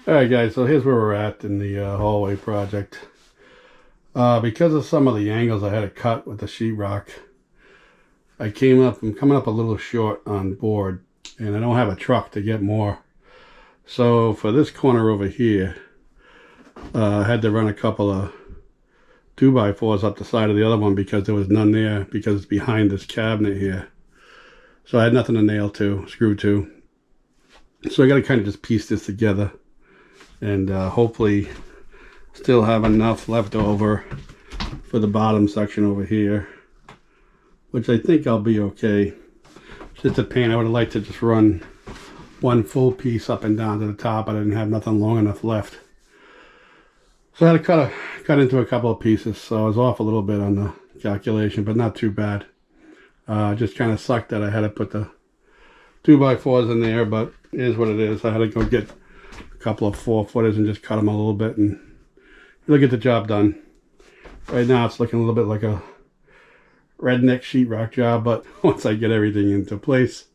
Alright guys, so here's where we're at in the hallway project. Because of some of the angles I had to cut with the sheetrock, I'm coming up a little short on board, and I don't have a truck to get more. So for this corner over here, I had to run a couple of 2x4s up the side of the other one because there was none there, because it's behind this cabinet here. So I had nothing to screw to. So I got to kind of just piece this together. And hopefully still have enough left over for the bottom section over here, which I think I'll be okay. Just a pain. I would have liked to just run one full piece up and down to the top. I didn't have nothing long enough left, so I had to cut into a couple of pieces. So I was off a little bit on the calculation, but not too bad. Just kind of sucked that I had to put the 2x4s in there, but it is what it is. I had to go get a couple of 4-footers and just cut them a little bit, and it'll get the job done. Right now it's looking a little bit like a redneck sheetrock job, but once I get everything into place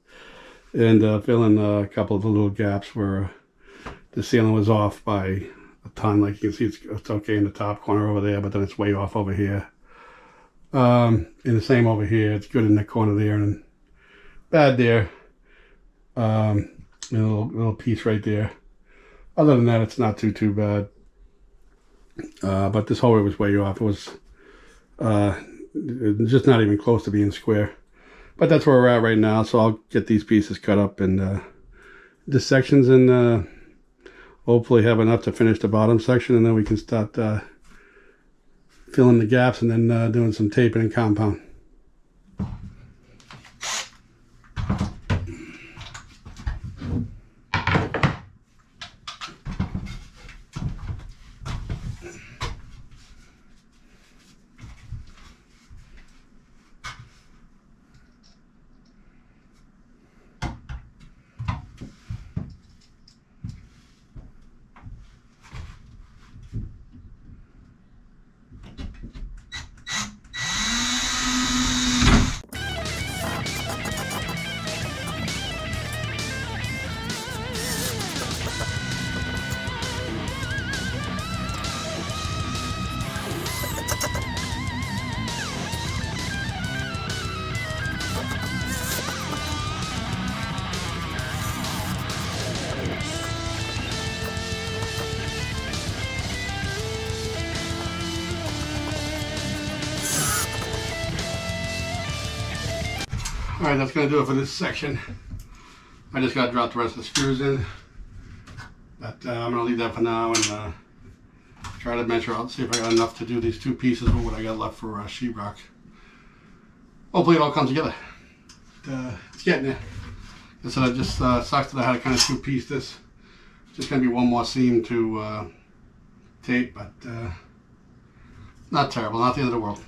and fill in a couple of the little gaps where the ceiling was off by a ton, like you can see, it's okay in the top corner over there, but then it's way off over here. And the same over here, it's good in the corner there and bad there. And a little piece right there. Other than that, it's not too bad. But this hallway was way off. It was just not even close to being square. But that's where we're at right now. So I'll get these pieces cut up and the sections, and hopefully have enough to finish the bottom section, and then we can start filling the gaps and then doing some taping and compound. Alright, that's going to do it for this section. I just got to drop the rest of the screws in. But I'm going to leave that for now and try to measure out, see if I got enough to do these two pieces with what I got left for sheetrock. Hopefully it all comes together. It's getting there. Like I said, it just sucks that I had to kind of two-piece this. Just going to be one more seam to tape, but not terrible, not the end of the world.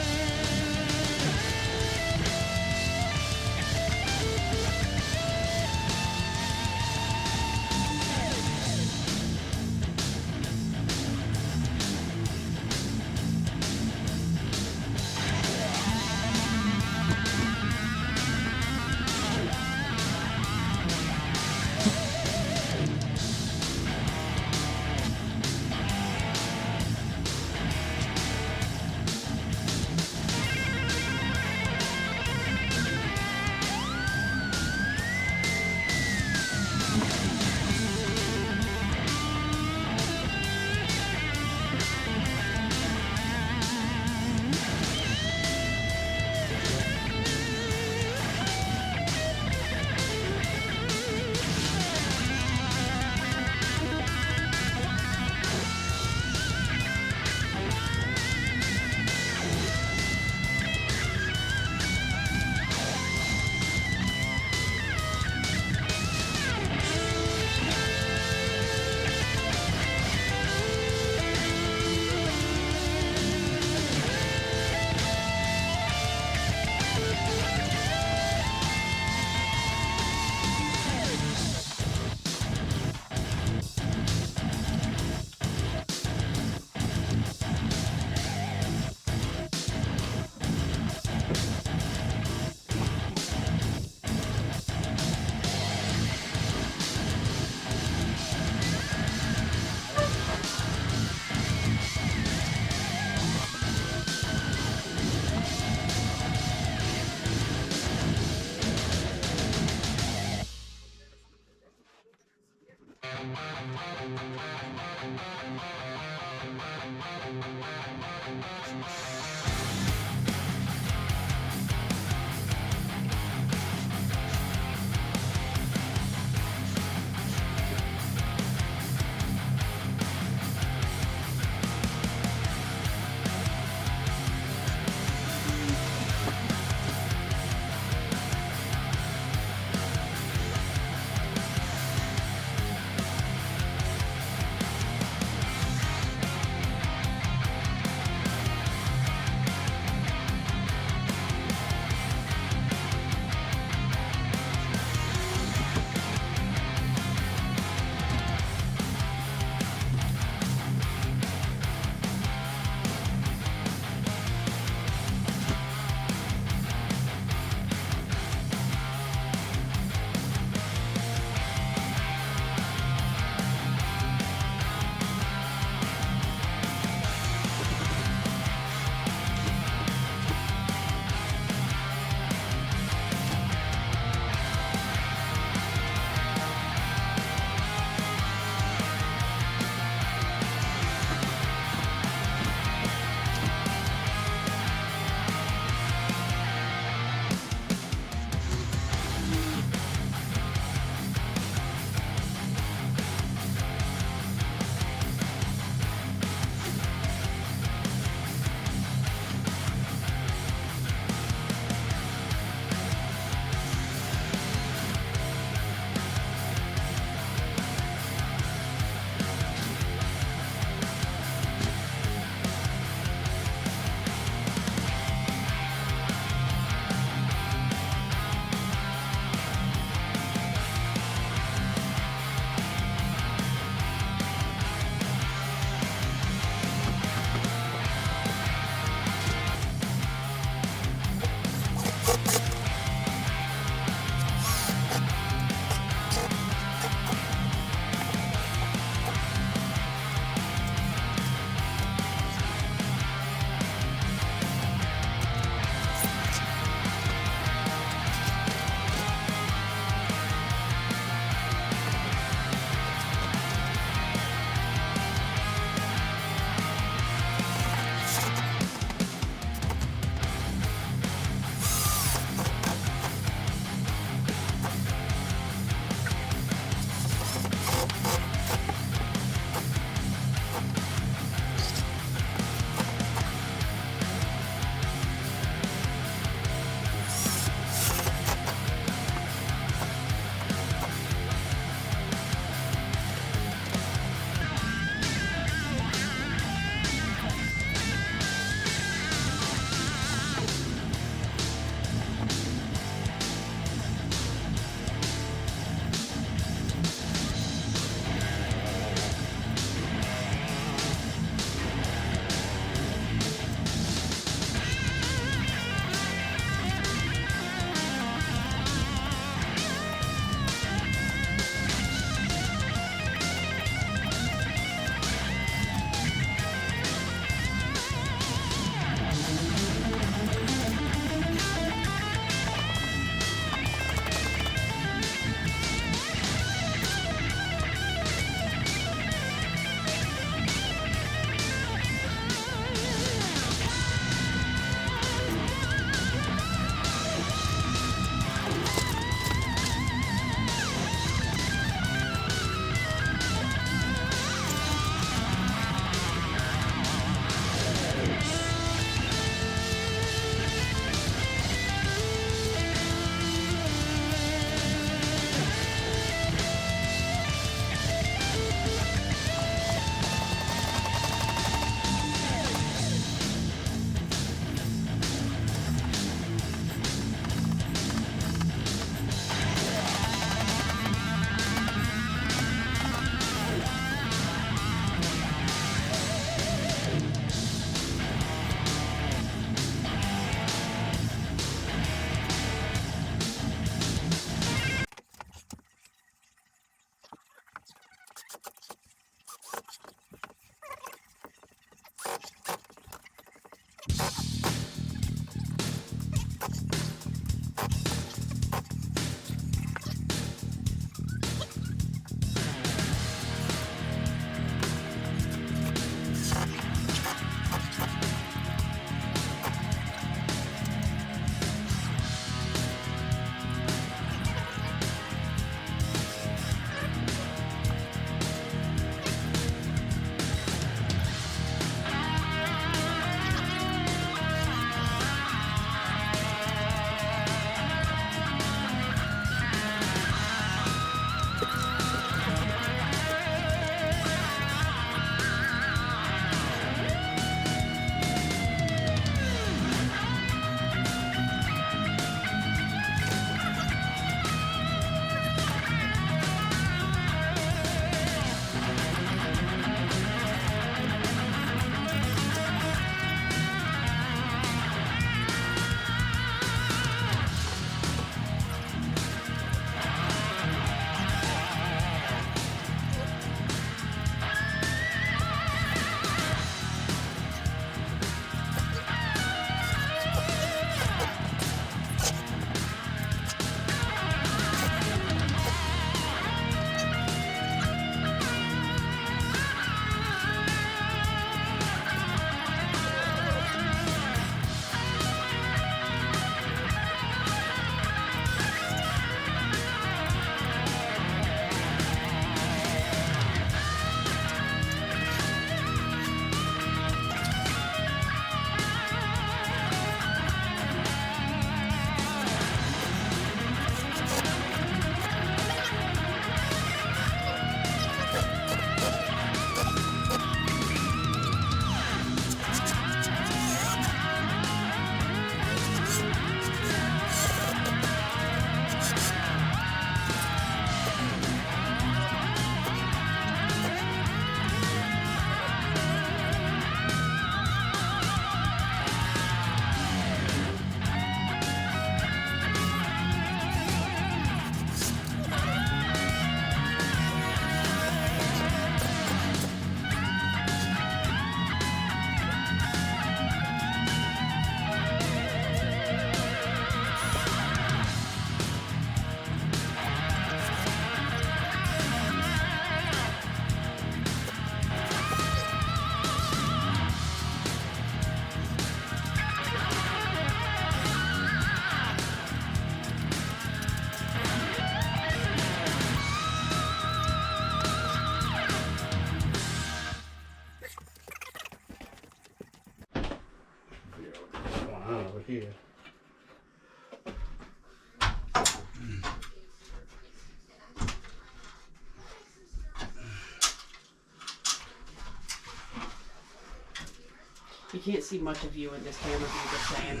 You can't see much of you in this camera view, just saying.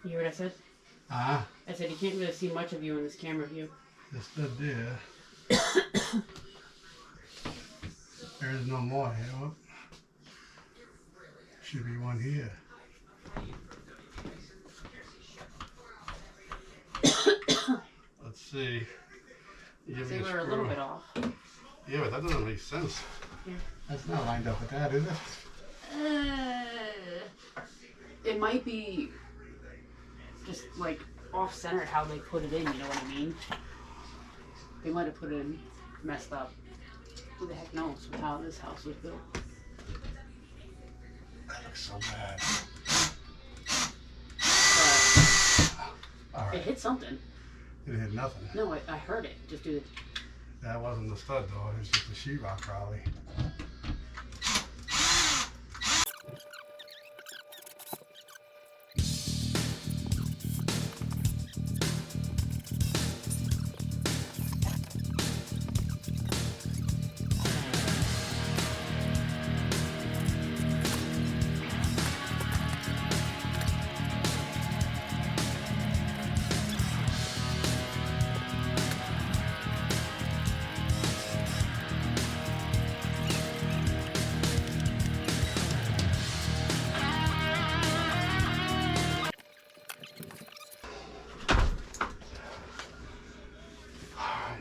You hear what I said? I said you can't really see much of you in this camera view. just stood there. There is no more here. Oh, should be one here. Let's see. They were a little bit off. Yeah, but that doesn't make sense. Yeah. That's not lined up with that, is it? It might be just like off-center how they put it in, you know what I mean? They might have put it in messed up. Who the heck knows with how this house was built? That looks so bad. It hit something. It hit nothing. No, I heard it. Just do it. That wasn't the stud though, it was just the sheetrock probably.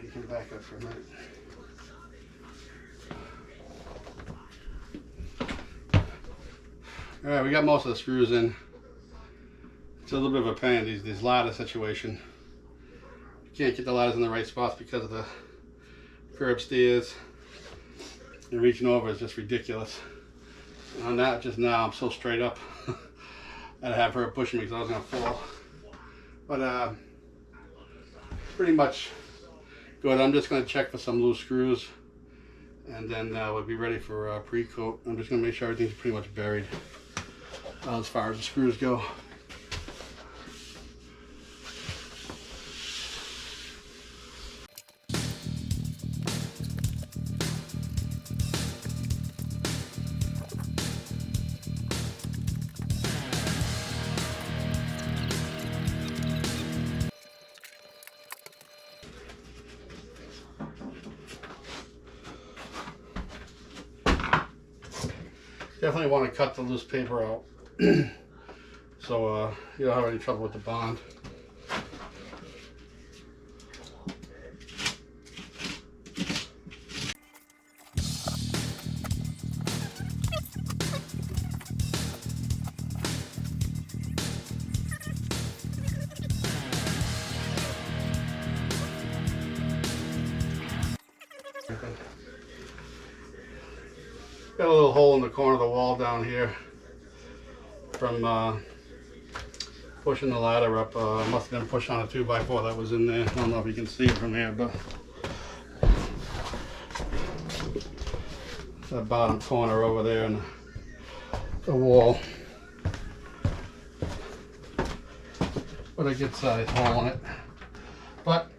You can back up for a minute. Alright, we got most of the screws in. It's a little bit of a pain, these ladder situation. You can't get the ladders in the right spots because of the curb stairs. And reaching over is just ridiculous. And on that, just now, I'm so straight up. I'd have her pushing me because I was going to fall. But pretty much good. I'm just going to check for some loose screws. And then we'll be ready for pre-coat. I'm just going to make sure everything's pretty much buried as far as the screws go. Definitely want to cut the loose paper out so you don't have any trouble with the bond. Got a little hole in the corner of the wall down here from pushing the ladder up. Must have been pushed on a 2x4 that was in there. I don't know if you can see it from here, but that bottom corner over there in the wall. But a good sized hole in it. But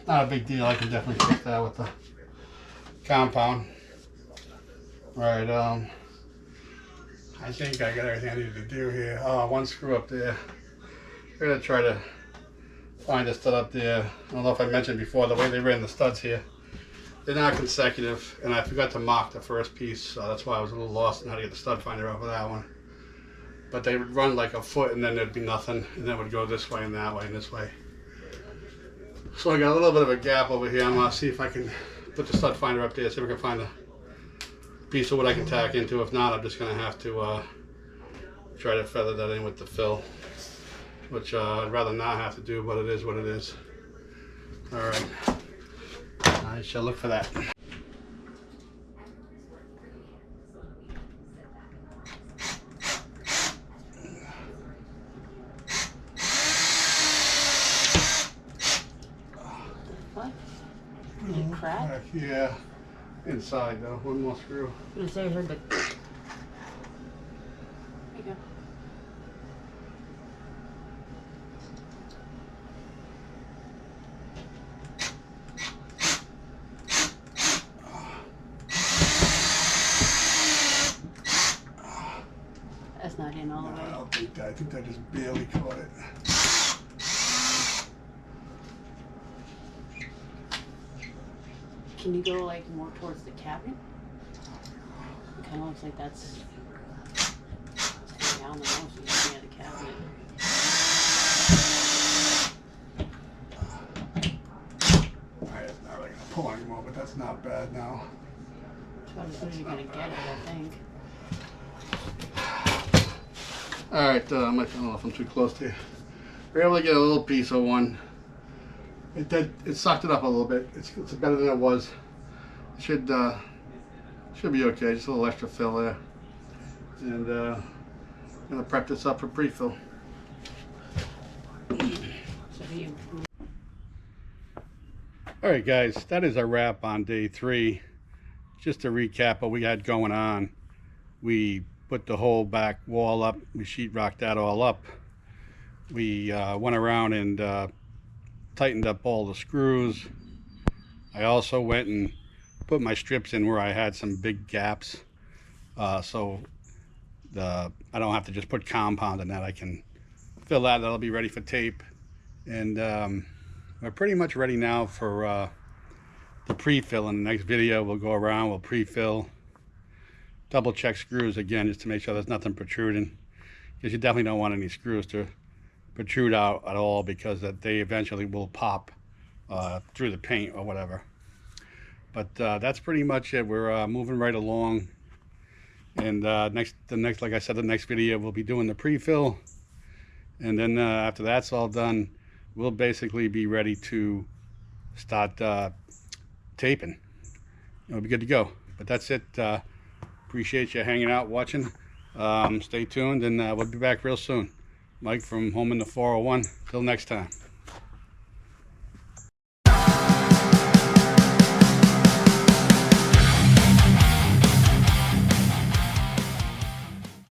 not a big deal. I can definitely fix that with the compound. Right, I think I got everything I needed to do here. One screw up there. We're gonna try to find a stud up there. I don't know if I mentioned before, the way they ran the studs here, they're not consecutive, and I forgot to mark the first piece, so that's why I was a little lost on how to get the stud finder off of that one. But they would run like a foot, and then there'd be nothing, and then it would go this way and that way and this way. So I got a little bit of a gap over here. I'm gonna see if I can put the stud finder up there, see if I can find a piece of wood I can tack into. If not, I'm just going to have to try to feather that in with the fill, which I'd rather not have to do, but it is what it is. Alright, I shall look for that. What? Did it crack? Yeah. Inside though, one more screw. I'm gonna say I heard the. There you go. in all the way? I don't think that. I think I just barely caught it. Can you go like more towards the cabin? It kind of looks like that's down the most. You can see the cabinet. Alright, it's not really gonna pull anymore, but that's not bad now. It's about as good as you're gonna get it, I think. Alright, I don't know if I'm too close to you. We're able to get a little piece of one. It sucked it up a little bit. It's better than it was. It should be okay. Just a little extra fill there. And I'm gonna prep this up for pre-fill. Alright guys, that is our wrap on day 3. Just to recap what we had going on. We put the whole back wall up. We sheetrocked that all up. We went around and tightened up all the screws. I also went and put my strips in where I had some big gaps, so I don't have to just put compound in that. I can fill that. That'll be ready for tape. And we're pretty much ready now for the pre-fill. In the next video we'll go around, we'll pre-fill, double check screws again just to make sure there's nothing protruding, because you definitely don't want any screws to protrude out at all, because that they eventually will pop through the paint or whatever. But that's pretty much it. We're moving right along, and the next like I said, the next video we'll be doing the pre-fill, and then after that's all done, we'll basically be ready to start taping. It'll be good to go. But that's it. Appreciate you hanging out, watching. Stay tuned, and we'll be back real soon. Mike from Home in the 401. Till next time.